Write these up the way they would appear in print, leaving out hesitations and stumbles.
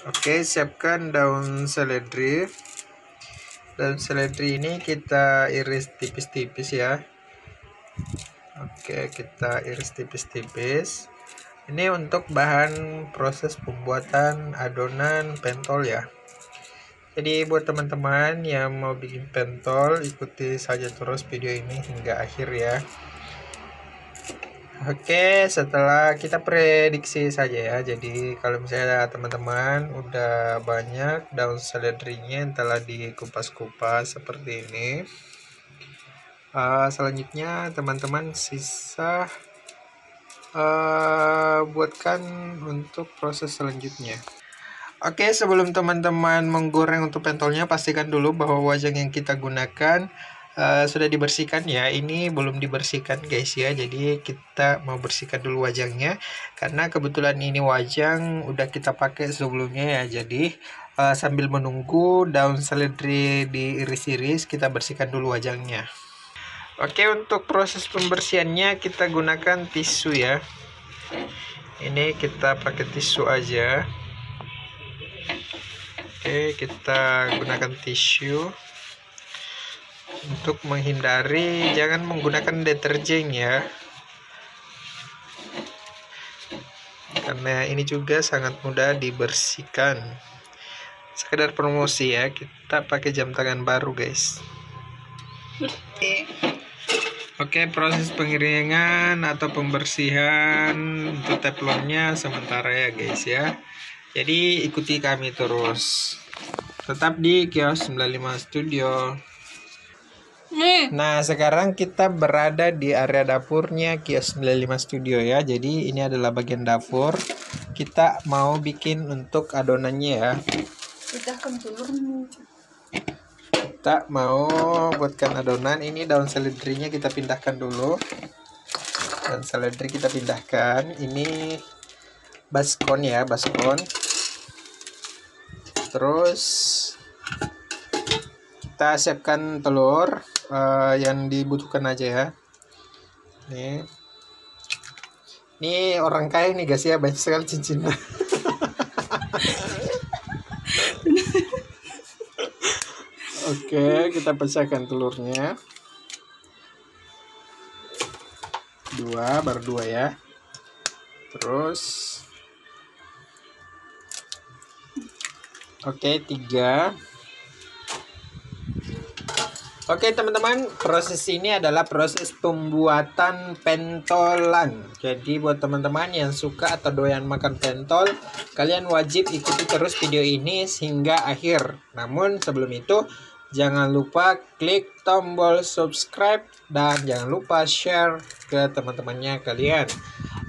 Oke, siapkan daun seledri. Daun seledri ini kita iris tipis-tipis ya. Oke, kita iris tipis-tipis. Ini untuk bahan proses pembuatan adonan pentol ya. Jadi buat teman-teman yang mau bikin pentol, ikuti saja terus video ini hingga akhir ya. Oke, setelah kita prediksi saja ya. Jadi kalau misalnya teman-teman udah banyak daun seledrinya yang telah dikupas-kupas seperti ini, selanjutnya teman-teman sisa buatkan untuk proses selanjutnya. Oke, sebelum teman-teman menggoreng untuk pentolnya, pastikan dulu bahwa wajan yang kita gunakan sudah dibersihkan ya. Ini belum dibersihkan guys ya, jadi kita mau bersihkan dulu wajangnya karena kebetulan ini wajang udah kita pakai sebelumnya ya. Jadi sambil menunggu daun seledri diiris-iris, kita bersihkan dulu wajangnya. Oke, untuk proses pembersihannya kita gunakan tisu ya. Ini kita pakai tisu aja. Oke, kita gunakan tisu untuk menghindari, jangan menggunakan deterjen ya, karena ini juga sangat mudah dibersihkan. Sekedar promosi ya, kita pakai jam tangan baru guys. Oke, proses pengiringan atau pembersihan untuk teflonnya sementara ya guys ya. Jadi ikuti kami terus. Tetap di Kios 95 Studio. Nah, sekarang kita berada di area dapurnya Kios 95 Studio ya. Jadi ini adalah bagian dapur. Kita mau bikin untuk adonannya ya. Kita mau buatkan adonan. Ini daun seledrinya kita pindahkan dulu. Dan seledri kita pindahkan. Ini baskon ya, baskon. Terus kita siapkan telur yang dibutuhkan aja ya. Ini orang kaya nih guys ya, banyak sekali cincinnya. Oke, kita pecahkan telurnya. Baru dua ya. Terus oke, 3. Oke teman-teman, proses ini adalah proses pembuatan pentolan. Jadi buat teman-teman yang suka atau doyan makan pentol, kalian wajib ikuti terus video ini hingga akhir. Namun sebelum itu, jangan lupa klik tombol subscribe dan jangan lupa share ke teman-temannya kalian.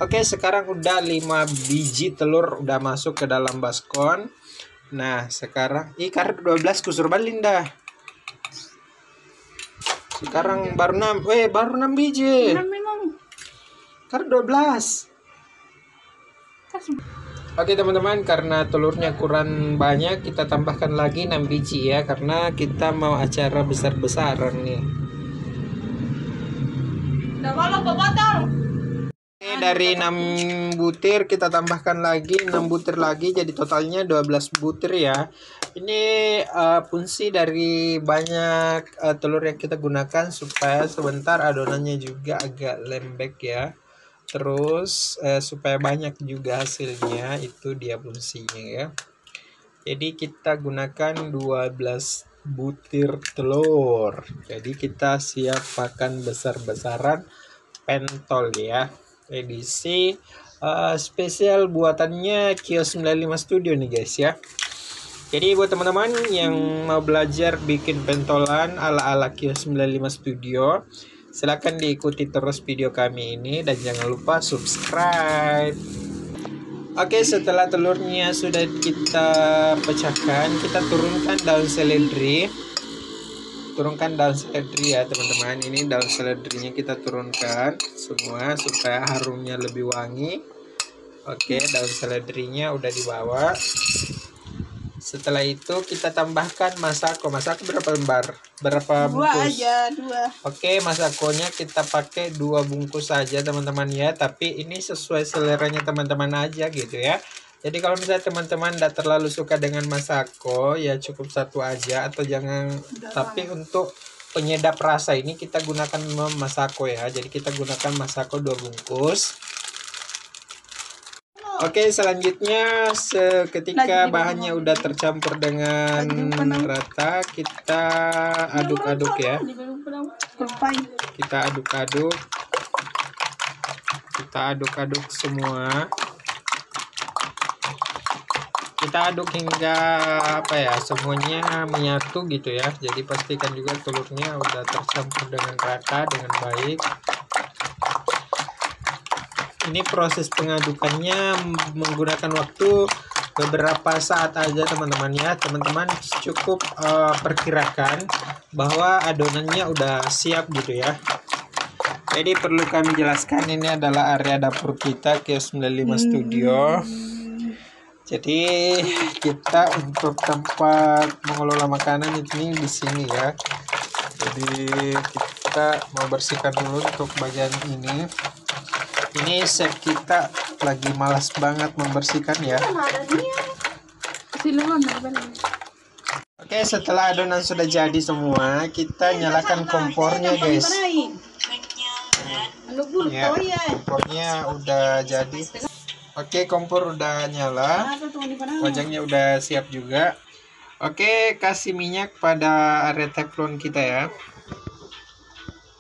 Oke, sekarang udah 5 biji telur udah masuk ke dalam baskon. Nah, sekarang karet 12 kusur balinda. Sekarang baru 6. Baru 6 biji. Karet 12. Oke teman-teman, karena telurnya kurang banyak, kita tambahkan lagi 6 biji ya, karena kita mau acara besar-besaran nih. Dari 6 butir kita tambahkan lagi 6 butir lagi, jadi totalnya 12 butir ya. Ini fungsi dari banyak telur yang kita gunakan supaya sebentar adonannya juga agak lembek ya. Terus supaya banyak juga hasilnya, itu dia fungsinya ya. Jadi kita gunakan 12 butir telur. Jadi kita siap makan besar-besaran pentol ya. Edisi spesial buatannya Kios 95 Studio nih guys ya. Jadi buat teman-teman yang mau belajar bikin pentolan ala-ala Kios 95 Studio, silahkan diikuti terus video kami ini dan jangan lupa subscribe. Oke, setelah telurnya sudah kita pecahkan, kita turunkan daun seledri. Turunkan daun seledri ya teman-teman. Ini daun seledrinya kita turunkan semua supaya harumnya lebih wangi. Oke, daun seledrinya udah dibawa. Setelah itu kita tambahkan masako. Masako berapa lembar? Berapa bungkus? 2 aja. Oke, masakonya kita pakai 2 bungkus saja teman-teman ya. Tapi ini sesuai seleranya teman-teman aja gitu ya. Jadi kalau misalnya teman-teman tidak terlalu suka dengan masako, ya cukup satu aja atau jangan. Tapi untuk penyedap rasa ini kita gunakan masako ya. Jadi kita gunakan masako 2 bungkus. Oke, selanjutnya seketika bahannya udah tercampur dengan rata, kita aduk-aduk ya. Kita aduk-aduk. Kita aduk-aduk semua. Kita aduk hingga apa ya, semuanya menyatu gitu ya. Jadi pastikan juga telurnya udah tercampur dengan rata dengan baik. Ini proses pengadukannya menggunakan waktu beberapa saat aja teman-teman ya. Teman-teman cukup perkirakan bahwa adonannya udah siap gitu ya. Jadi perlu kami jelaskan, ini adalah area dapur kita Kios 95 Studio. Jadi kita untuk tempat mengelola makanan ini di sini ya. Jadi kita mau bersihkan dulu untuk bagian ini. Ini chef kita lagi malas banget membersihkan ya. Oke, setelah adonan sudah jadi semua, kita nyalakan kompornya guys. Ya, kompornya udah jadi. Oke, kompor udah nyala. Wajannya udah siap juga. Oke, kasih minyak pada area teflon kita ya.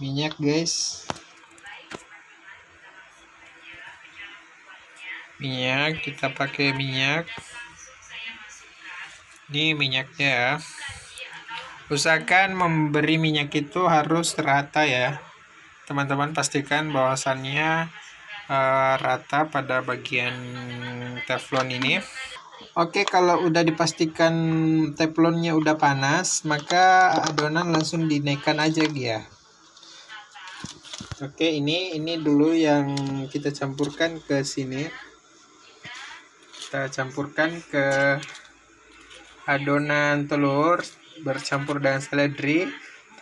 Minyak guys. Minyak, kita pakai minyak. Ini minyaknya ya. Usahakan memberi minyak itu harus rata ya. Teman-teman pastikan bahwasannya rata pada bagian teflon ini. Oke, kalau udah dipastikan teflonnya udah panas, maka adonan langsung dinaikkan aja ya. Oke, ini dulu yang kita campurkan ke sini. Kita campurkan ke adonan telur bercampur dengan seledri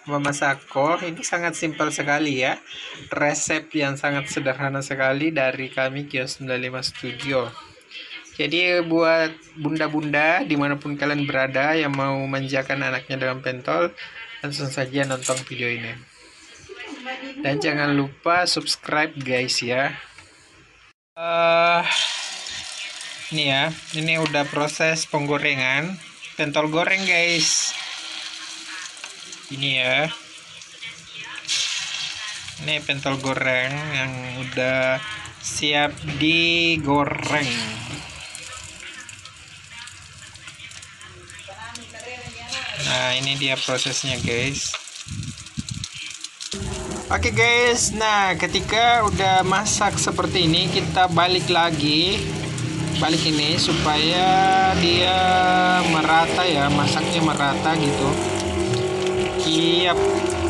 sama masako. Ini sangat simpel sekali ya. Resep yang sangat sederhana sekali dari kami Kios 95 Studio. Jadi buat bunda-bunda dimanapun kalian berada yang mau manjakan anaknya dengan pentol, langsung saja nonton video ini. Dan jangan lupa subscribe guys ya. Ini ya, ini udah proses penggorengan pentol goreng guys. Ini ya, ini pentol goreng yang udah siap digoreng. Nah, ini dia prosesnya guys. Oke guys, nah ketika udah masak seperti ini, kita balik ini supaya dia merata ya, masaknya merata gitu. Yap,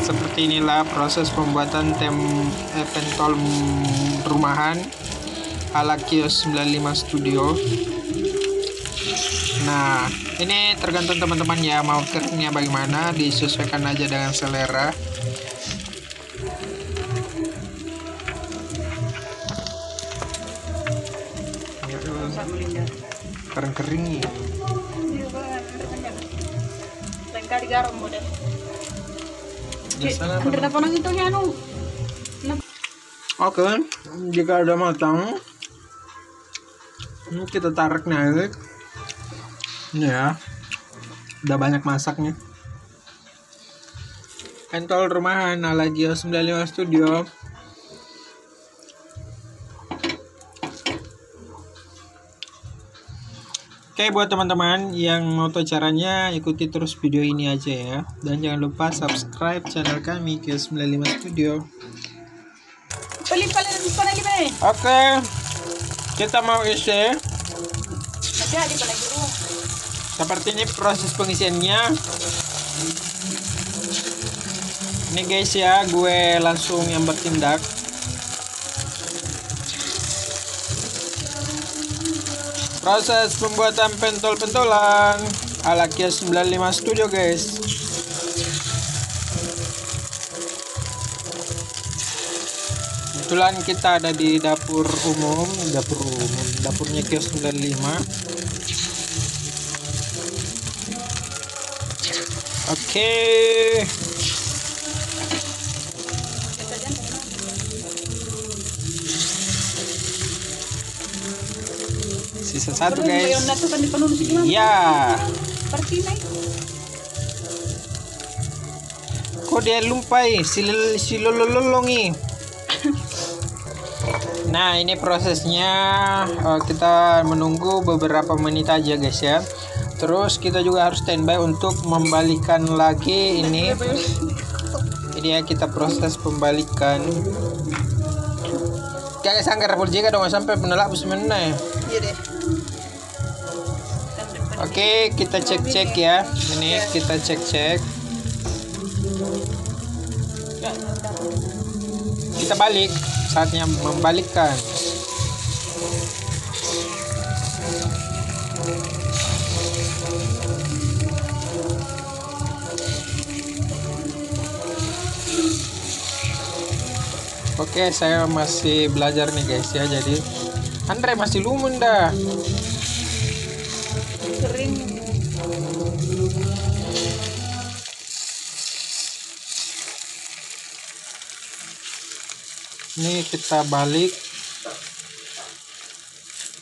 seperti inilah proses pembuatan pentol rumahan ala Kios 95 Studio. Nah, ini tergantung teman-teman ya, mau keringnya bagaimana, disesuaikan aja dengan selera. Kering-kering. Lengkap digaram udah. Oke, jika udah matang, ini kita tarik naik. Ini ya, udah banyak masaknya. Pentol rumahan ala Kios 95 Studio. Oke, buat teman-teman yang mau tahu caranya, ikuti terus video ini aja ya. Dan jangan lupa subscribe channel kami Kios 95 Studio. Oke, kita mau isi. Seperti ini proses pengisiannya. Ini guys ya, gue langsung yang bertindak. Proses pembuatan pentol-pentolan ala Kios 95 Studio guys. kebetulan kita ada di dapurnya Kios 95. Oke. Sisa satu guys. Ya. Kok dia lumpai silololongi. Nah, ini prosesnya. Kita menunggu beberapa menit aja guys ya. Terus kita juga harus standby untuk membalikan lagi ini. Ini ya, kita proses pembalikan. Kayak sanggar jika dong sampai penelak sebenarnya. Iya deh. Oke, kita cek-cek ya. Ini kita cek-cek. Kita balik, saatnya membalikkan. Oke, saya masih belajar nih guys ya. Jadi Andre masih lumun dah. Sering. Ini kita balik.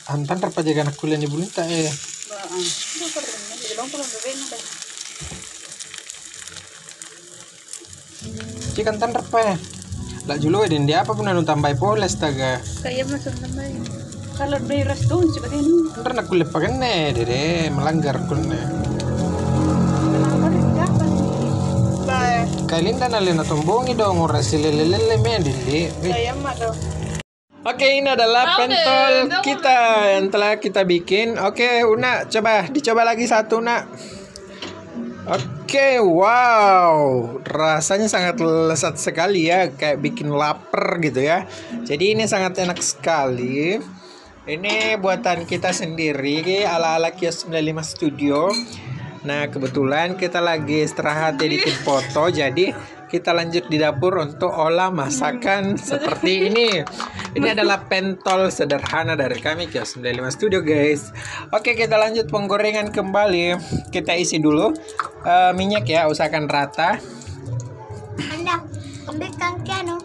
Antan apa jaga anak kuliah di Bulunta Cikan tan apa ya? Lah julo din dia apa pun anu tambah poles taga. Kayak masuk tambah. Kalau dari restoran seperti ini. Antar nak kuliah pagane dede melanggar kunne. Kailinda nalina tombongi dong ora silelelele me dili. Kayak mah dong. Oke, ini adalah pentol kita yang telah kita bikin. Oke, Una, dicoba lagi satu, Nak. Oke, wow, rasanya sangat lezat sekali ya, kayak bikin lapar gitu ya. Jadi ini sangat enak sekali. Ini buatan kita sendiri ala-ala Kios 95 Studio. Nah, kebetulan kita lagi istirahat editing foto, jadi kita lanjut di dapur untuk olah masakan seperti ini. Ini adalah pentol sederhana dari kami Kios 95 Studio guys. Oke, kita lanjut penggorengan kembali. Kita isi dulu minyak ya, usahakan rata. Anda ambilkan piano.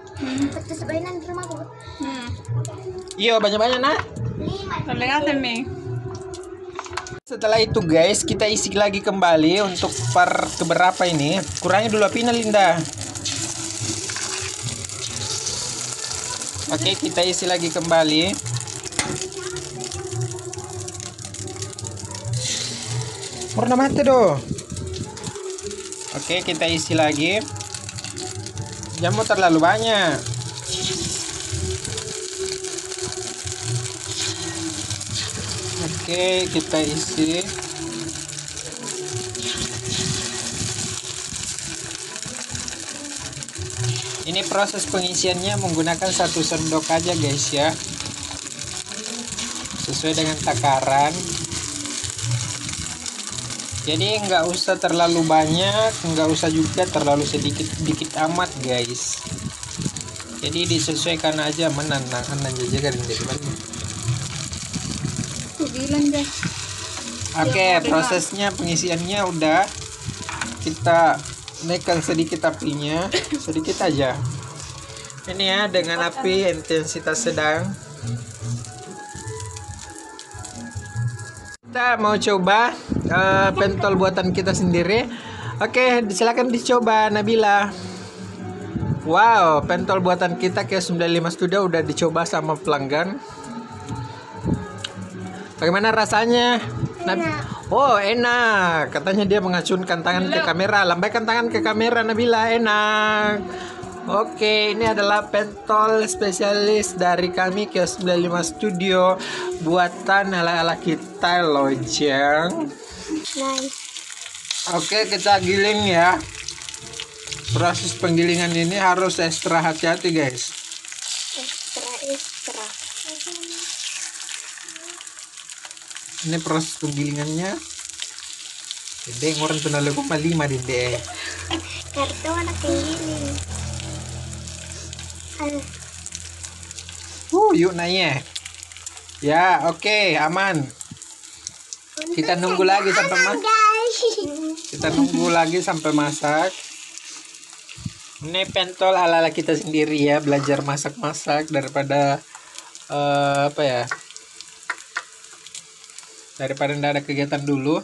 Betul sebenarnya di rumahku. Iya, banyak-banyak nak. Kelihatan nih. Setelah itu guys, kita isi lagi kembali untuk keberapa ini. Kurangnya dulu apinya Linda. Oke, kita isi lagi kembali. Pernah mati doh. Oke, kita isi lagi. Jangan terlalu banyak. Oke, kita isi. Ini proses pengisiannya menggunakan 1 sendok aja guys ya. Sesuai dengan takaran. Jadi nggak usah terlalu banyak, nggak usah juga terlalu sedikit amat guys. Jadi disesuaikan aja menanang jajakan dari mana. Oke, prosesnya pengisiannya udah. Kita naikkan sedikit apinya, sedikit aja. Ini ya, dengan api intensitas sedang. Kita mau coba pentol buatan kita sendiri. Oke, silakan dicoba Nabila. Wow, pentol buatan kita Kios 95 Studio udah dicoba sama pelanggan. Bagaimana rasanya? Oh, enak. Katanya dia mengacungkan tangan ke kamera. Lambaikan tangan ke kamera Nabila, enak. Oke, ini adalah pentol spesialis dari kami Kios 95 Studio, buatan ala-ala kita lojang. Nice. Oke, kita giling ya. Proses penggilingan ini harus ekstra hati-hati guys. Ekstra. Ini proses penggilingannya. Dede ngoran penalaga ko malima din de. Kartu anak ini. Yuk naiknya. Ya, oke, aman. Kita nunggu lagi sampai Guys. Kita nunggu lagi sampai masak. Ini pentol ala-ala kita sendiri ya, belajar masak-masak daripada apa ya? Daripada ndak ada kegiatan dulu.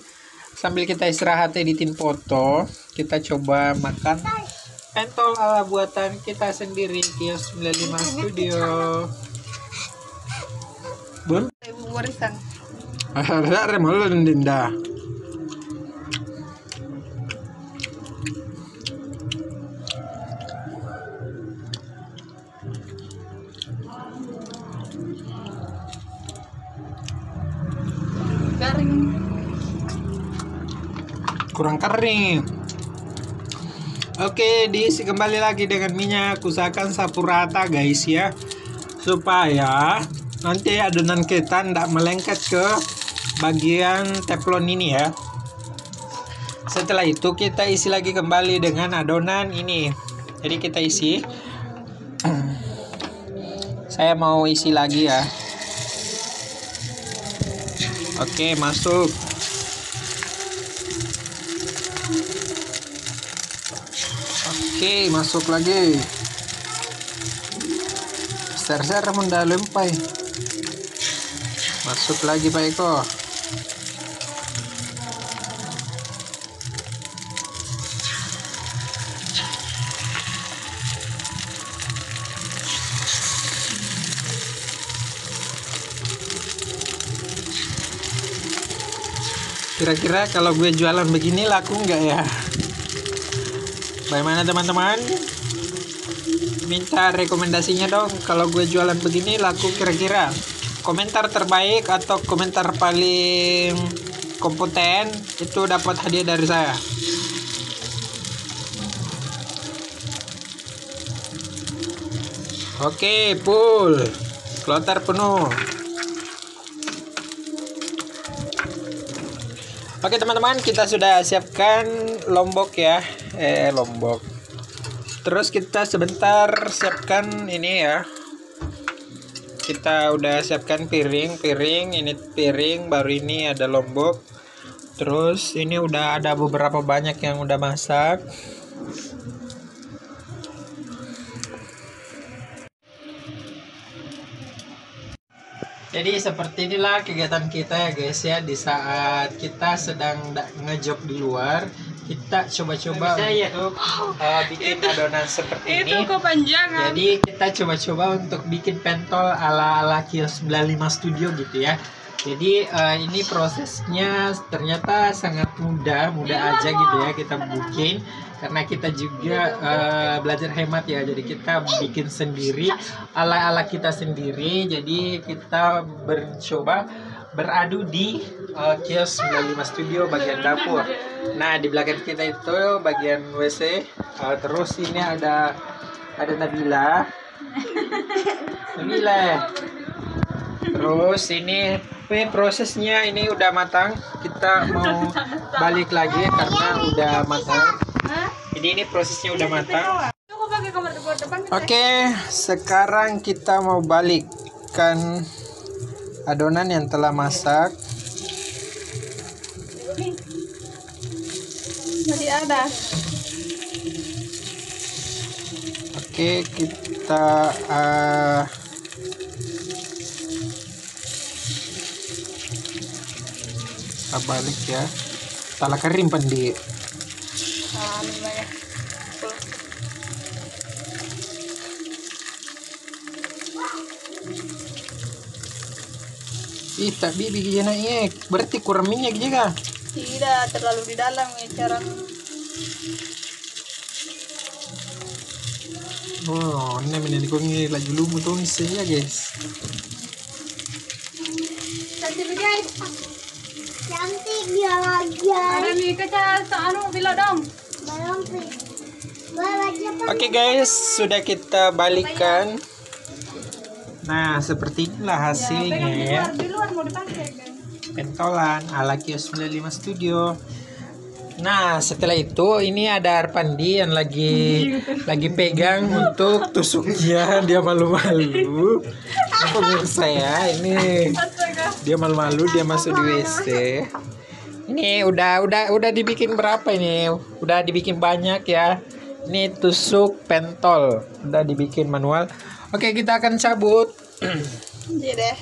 Sambil kita istirahat editin foto, kita coba makan pentol ala buatan kita sendiri, Kios 95 Studio. Bun? Warisan. Ada remol dinda. Garing. Kurang kering. Oke, diisi kembali lagi dengan minyak. Usahakan sapu rata guys ya, supaya nanti adonan kita tidak melengket ke bagian teflon ini ya. Setelah itu kita isi lagi kembali dengan adonan ini. Jadi kita isi. Saya mau isi lagi ya. Oke, masuk. Oke, masuk lagi. Ser-ser munda lempai. Masuk lagi Pak Eko. Kira-kira kalau gue jualan begini laku nggak ya? Bagaimana teman-teman? Minta rekomendasinya dong. Kalau gue jualan begini laku kira-kira. Komentar terbaik atau komentar paling kompeten itu dapat hadiah dari saya. Oke, full. Kloter penuh. Oke teman-teman, kita sudah siapkan lombok ya. Lombok. Terus kita sebentar siapkan ini ya. Kita udah siapkan piring, ini piring, baru ini ada lombok. Terus ini udah ada beberapa banyak yang udah masak. Jadi seperti inilah kegiatan kita ya guys ya, di saat kita sedang ngejob di luar, kita coba-coba untuk bikin adonan seperti ini. Itu kepanjangan. Jadi kita coba-coba untuk bikin pentol ala-ala Kios 95 Studio gitu ya. Jadi ini prosesnya ternyata sangat mudah aja gitu ya kita bikin, karena kita juga belajar hemat ya. Jadi kita bikin sendiri ala-ala kita sendiri. Jadi kita mencoba beradu di Kios 95 Studio bagian dapur. Nah di belakang kita itu bagian WC. Terus ini ada Nabila. Terus ini prosesnya ini udah matang. Kita mau balik lagi karena udah matang. Jadi ini prosesnya udah matang. Oke, sekarang kita mau balikkan adonan yang telah masak. Masih ada. Oke, kita balik ya. Tala kering pandi. Tak bibi gini naik. Berarti kurang minyak juga. Tidak terlalu di dalam ya cara. Oh, ini menjadi kau ngi laju lumu tuh ya guys. Cantik guys. Cantik dia lagi. Ada nih kaca anu bila dong. Belum sih. Oke guys, sudah kita balikan. Nah, seperti inilah hasilnya ya. Di luar mau dipakai kan. Pentolan ala Kios 95 Studio. Nah, setelah itu ini ada Arpandi yang lagi pegang untuk tusuknya. Dia malu-malu. Pemirsa ya, ini dia malu-malu, dia masuk di WC. Ini udah dibikin berapa ini? Udah dibikin banyak ya. Ini tusuk pentol, udah dibikin manual. Oke, kita akan cabut. Iya deh.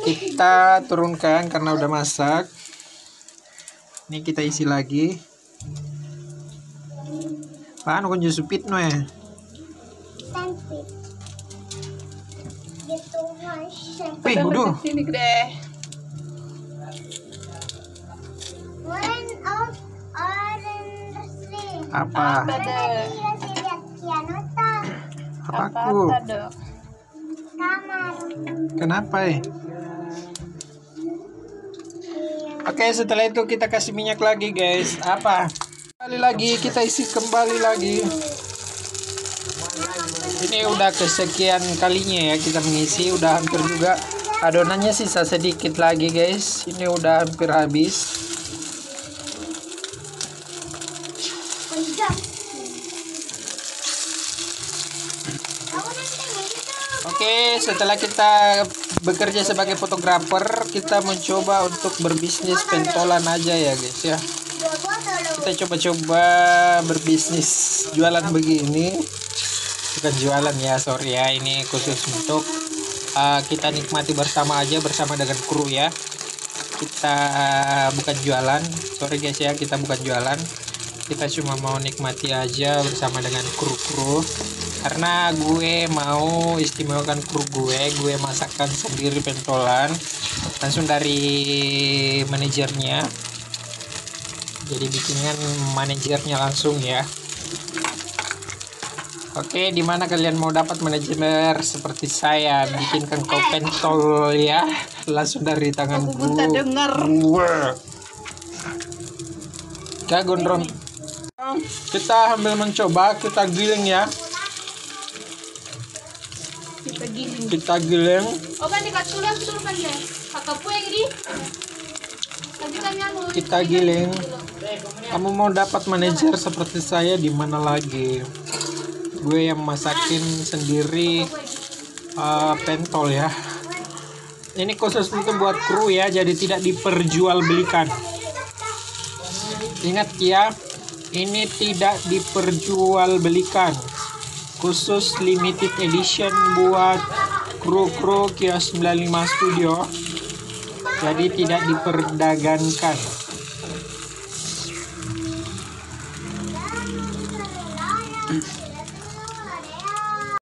Kita turunkan karena udah masak. Ini kita isi lagi. Paano kung jusupit no eh? Sempit. Gitu mas. Wih, udah. Sini deh. One of orange tree. Apa? Ada. Lihat Kianota. Apaku? Apa dong? Kamar. Kenapa eh? Oke, setelah itu kita kasih minyak lagi guys. Apa? Kembali lagi, kita isi kembali lagi. Ini udah kesekian kalinya ya kita mengisi. Udah hampir juga. Adonannya sisa sedikit lagi guys. Ini udah hampir habis. Penjam. Aku nanti gitu. Oke, setelah kita bekerja sebagai fotografer, kita mencoba untuk berbisnis pentolan aja ya guys ya. Dua botol loh. Kita coba-coba berbisnis jualan begini. Bukan jualan ya, sorry ya, ini khusus untuk kita nikmati bersama aja bersama dengan kru ya. Kita bukan jualan, sorry guys ya, kita bukan jualan. Kita cuma mau nikmati aja bersama dengan kru-kru. Karena gue mau istimewakan kru gue masakkan sendiri pentolan langsung dari manajernya. Jadi bikinan manajernya langsung ya. Oke, dimana kalian mau dapat manajer seperti saya bikinkan kau pentol ya, langsung dari tangan Aku pun tak dengar. Kita gondrong. Kita ambil mencoba, kita giling ya. Kita giling. Kita giling. Oh kan dikatulan betul kan ya? Kakak pun yang ini. Tadi kan yang Kita giling. Kamu mau dapat manajer seperti saya di mana lagi? Gue yang masakin sendiri pentol ya. Ini khusus untuk buat kru ya, jadi tidak diperjualbelikan. Ingat ya, ini tidak diperjualbelikan. Khusus limited edition buat kru-kru Kios 95 Studio. Jadi tidak diperdagangkan.